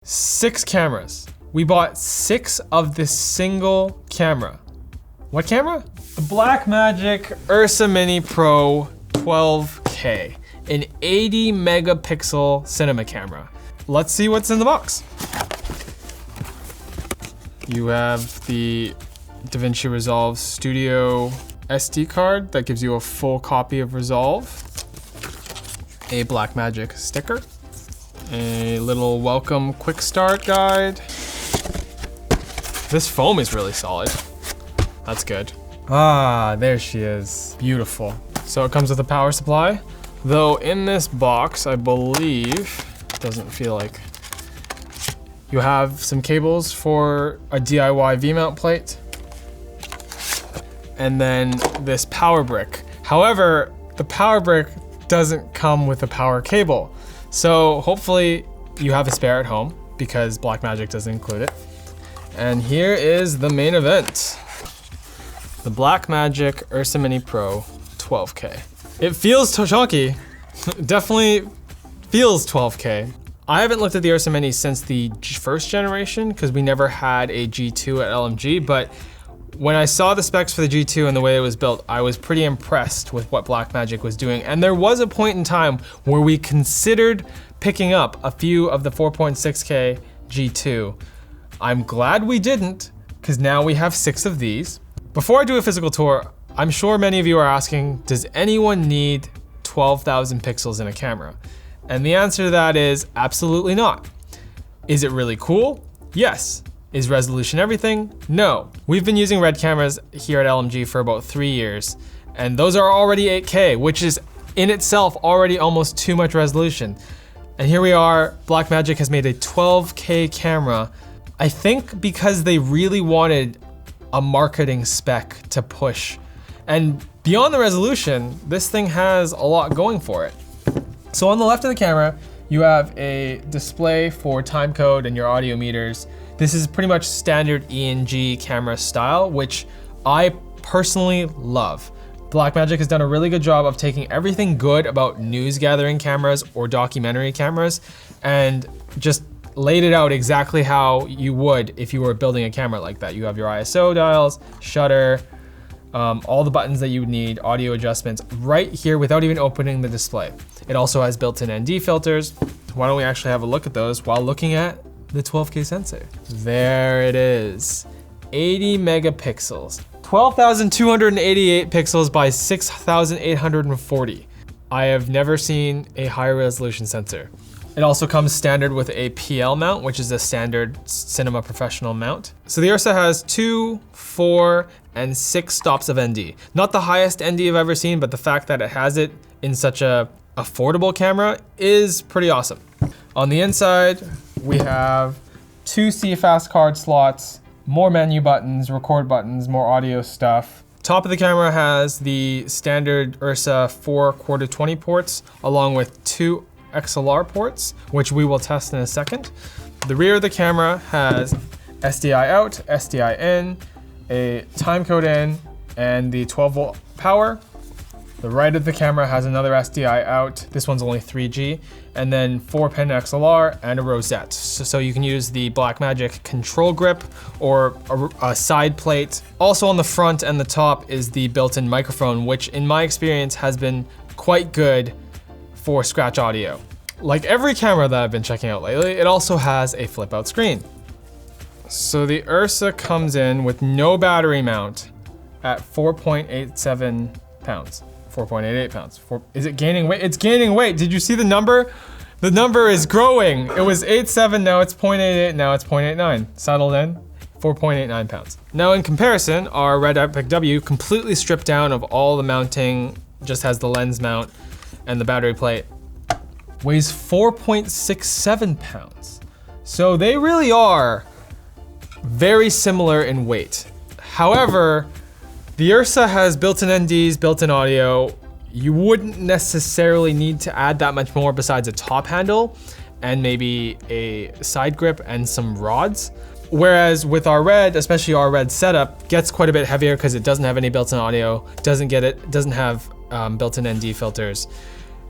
6 cameras. We bought 6 of this single camera. What camera? The Blackmagic Ursa Mini Pro 12K, an 80 megapixel cinema camera. Let's see what's in the box. You have the DaVinci Resolve Studio SD card that gives you a full copy of Resolve, a Blackmagic sticker, a little welcome quick start guide. This foam is really solid. That's good. Ah, there she is. Beautiful. So it comes with a power supply, though in this box, I believe, doesn't feel like, you have some cables for a DIY V-mount plate, and then this power brick. However, the power brick doesn't come with a power cable. So hopefully you have a spare at home because Blackmagic doesn't include it. And here is the main event. The Blackmagic Ursa Mini Pro 12K. It feels chunky, definitely feels 12K. I haven't looked at the Ursa Mini since the first generation because we never had a G2 at LMG, but when I saw the specs for the G2 and the way it was built, I was pretty impressed with what Blackmagic was doing. And there was a point in time where we considered picking up a few of the 4.6K G2. I'm glad we didn't, because now we have 6 of these. Before I do a physical tour, I'm sure many of you are asking, does anyone need 12,000 pixels in a camera? And the answer to that is absolutely not. Is it really cool? Yes. Is resolution everything? No. We've been using RED cameras here at LMG for about 3 years, and those are already 8K, which is in itself already almost too much resolution. And here we are, Blackmagic has made a 12K camera, I think because they really wanted a marketing spec to push. And beyond the resolution, this thing has a lot going for it. So on the left of the camera, you have a display for time code and your audio meters. This is pretty much standard ENG camera style, which I personally love. Blackmagic has done a really good job of taking everything good about news gathering cameras or documentary cameras and just laid it out exactly how you would if you were building a camera like that. You have your ISO dials, shutter, all the buttons that you would need, audio adjustments right here without even opening the display. It also has built-in ND filters. Why don't we actually have a look at those while looking at the 12K sensor. There it is, 80 megapixels. 12,288 pixels by 6,840. I have never seen a higher resolution sensor. It also comes standard with a PL mount, which is a standard Cinema Professional mount. So the Ursa has 2, 4, and 6 stops of ND. Not the highest ND I've ever seen, but the fact that it has it in such a affordable camera is pretty awesome. On the inside, we have 2 CFast card slots, more menu buttons, record buttons, more audio stuff. Top of the camera has the standard Ursa 4 quarter 20 ports, along with 2 XLR ports, which we will test in a second. The rear of the camera has SDI out, SDI in, a timecode in, and the 12 volt power. The right of the camera has another SDI out. This one's only 3G, and then 4-pin XLR and a rosette. So you can use the Blackmagic control grip or a side plate. Also on the front and the top is the built-in microphone, which in my experience has been quite good for scratch audio. Like every camera that I've been checking out lately, it also has a flip out screen. So the Ursa comes in with no battery mount at 4.87 pounds. 4.88 pounds. Is it gaining weight? It's gaining weight. Did you see the number? The number is growing. It was 8.7, now it's 0.88, now it's 0.89. Settled in, 4.89 pounds. Now in comparison, our Red Epic W, completely stripped down of all the mounting, just has the lens mount and the battery plate, weighs 4.67 pounds. So they really are very similar in weight. However, the Ursa has built-in NDs, built-in audio. You wouldn't necessarily need to add that much more besides a top handle and maybe a side grip and some rods. Whereas with our Red, especially our Red setup, gets quite a bit heavier because it doesn't have any built-in audio, doesn't have built-in ND filters.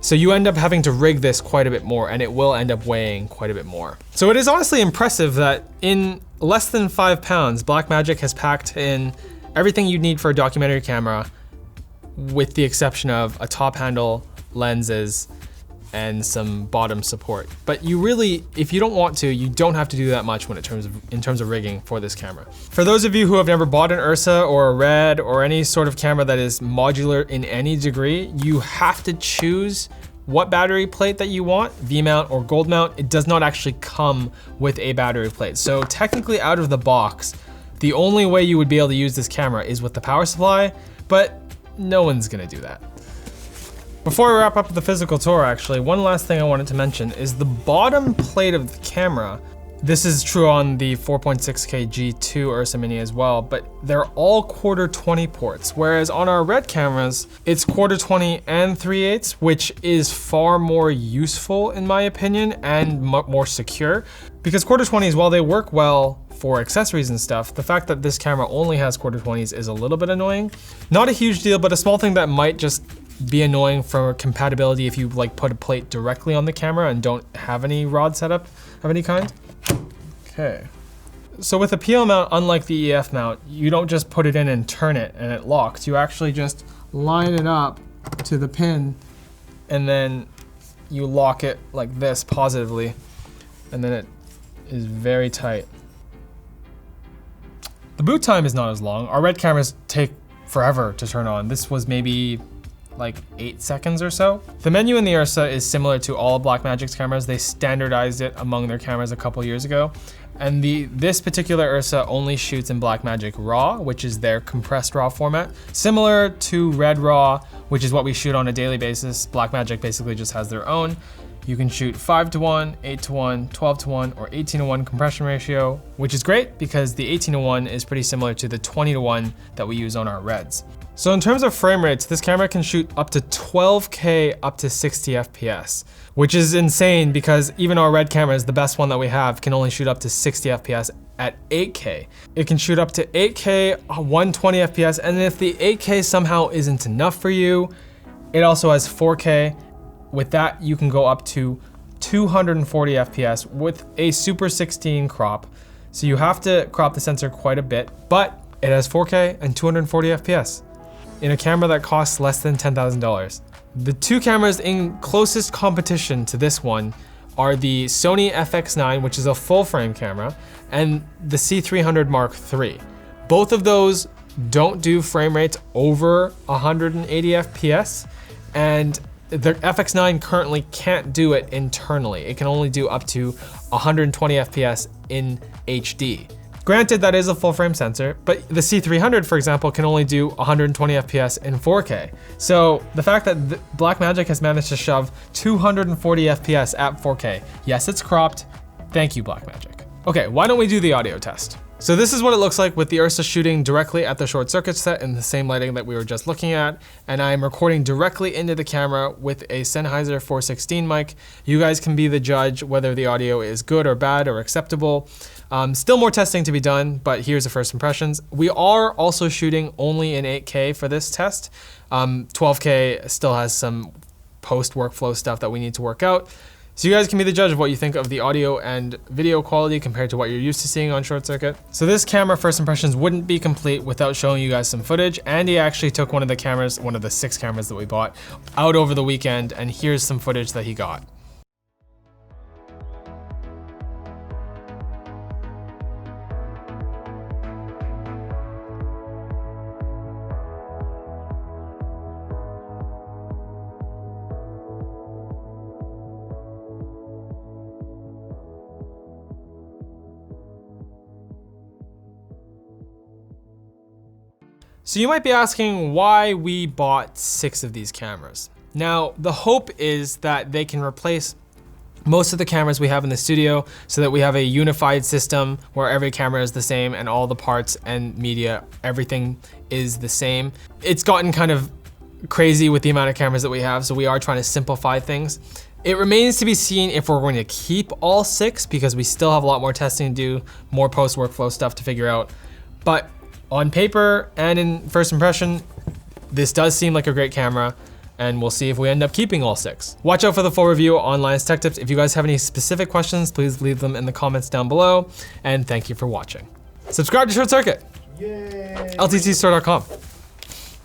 So you end up having to rig this quite a bit more, and it will end up weighing quite a bit more. So it is honestly impressive that in less than 5 pounds, Blackmagic has packed in everything you'd need for a documentary camera, with the exception of a top handle, lenses, and some bottom support. But you really, if you don't want to, you don't have to do that much in terms of rigging for this camera. For those of you who have never bought an Ursa or a Red or any sort of camera that is modular in any degree, you have to choose what battery plate that you want, V-mount or gold mount. It does not actually come with a battery plate. So technically out of the box, the only way you would be able to use this camera is with the power supply, but no one's gonna do that. Before we wrap up the physical tour, actually, one last thing I wanted to mention is the bottom plate of the camera. This is true on the 4.6K G2 Ursa Mini as well, but they're all 1/4-20 ports, whereas on our Red cameras, it's 1/4-20 and 3/8, which is far more useful in my opinion and more secure. Because 1/4-20s, while they work well for accessories and stuff, the fact that this camera only has 1/4-20s is a little bit annoying. Not a huge deal, but a small thing that might just be annoying for compatibility if you like put a plate directly on the camera and don't have any rod setup of any kind. Okay. So with a PL mount, unlike the EF mount, you don't just put it in and turn it and it locks. You actually just line it up to the pin and then you lock it like this positively, and then it is very tight. The boot time is not as long. Our Red cameras take forever to turn on. This was maybe like 8 seconds or so. The menu in the Ursa is similar to all of Blackmagic's cameras. They standardized it among their cameras a couple years ago. And this particular Ursa only shoots in Blackmagic RAW, which is their compressed RAW format. Similar to Red RAW, which is what we shoot on a daily basis, Blackmagic basically just has their own. You can shoot 5:1, 8:1, 12:1, or 18:1 compression ratio, which is great because the 18:1 is pretty similar to the 20:1 that we use on our Reds. So in terms of frame rates, this camera can shoot up to 12K up to 60 FPS, which is insane because even our Red cameras, the best one that we have, can only shoot up to 60 FPS at 8K. It can shoot up to 8K, 120 FPS, and if the 8K somehow isn't enough for you, it also has 4K. With that, you can go up to 240 FPS with a Super 16 crop. So you have to crop the sensor quite a bit, but it has 4K and 240 FPS in a camera that costs less than $10,000. The two cameras in closest competition to this one are the Sony FX9, which is a full frame camera, and the C300 Mark III. Both of those don't do frame rates over 180 FPS, and the FX9 currently can't do it internally. It can only do up to 120 FPS in HD. Granted, that is a full frame sensor, but the C300, for example, can only do 120 FPS in 4K. So the fact that Blackmagic has managed to shove 240 FPS at 4K, yes, it's cropped. Thank you, Blackmagic. Okay, why don't we do the audio test? So this is what it looks like with the Ursa shooting directly at the short circuit set in the same lighting that we were just looking at. And I'm recording directly into the camera with a Sennheiser 416 mic. You guys can be the judge whether the audio is good or bad or acceptable. Still more testing to be done, but here's the first impressions. We are also shooting only in 8K for this test. 12K still has some post workflow stuff that we need to work out. So you guys can be the judge of what you think of the audio and video quality compared to what you're used to seeing on short circuit. So this camera first impressions wouldn't be complete without showing you guys some footage. Andy actually took one of the cameras, one of the 6 cameras that we bought, out over the weekend, and here's some footage that he got. So you might be asking why we bought 6 of these cameras. Now, the hope is that they can replace most of the cameras we have in the studio so that we have a unified system where every camera is the same and all the parts and media, everything is the same. It's gotten kind of crazy with the amount of cameras that we have, so we are trying to simplify things. It remains to be seen if we're going to keep all 6 because we still have a lot more testing to do, more post workflow stuff to figure out. But on paper and in first impression, this does seem like a great camera, and we'll see if we end up keeping all 6. Watch out for the full review on Linus Tech Tips. If you guys have any specific questions, please leave them in the comments down below, and thank you for watching. Subscribe to Short Circuit. Yay! LTCstore.com.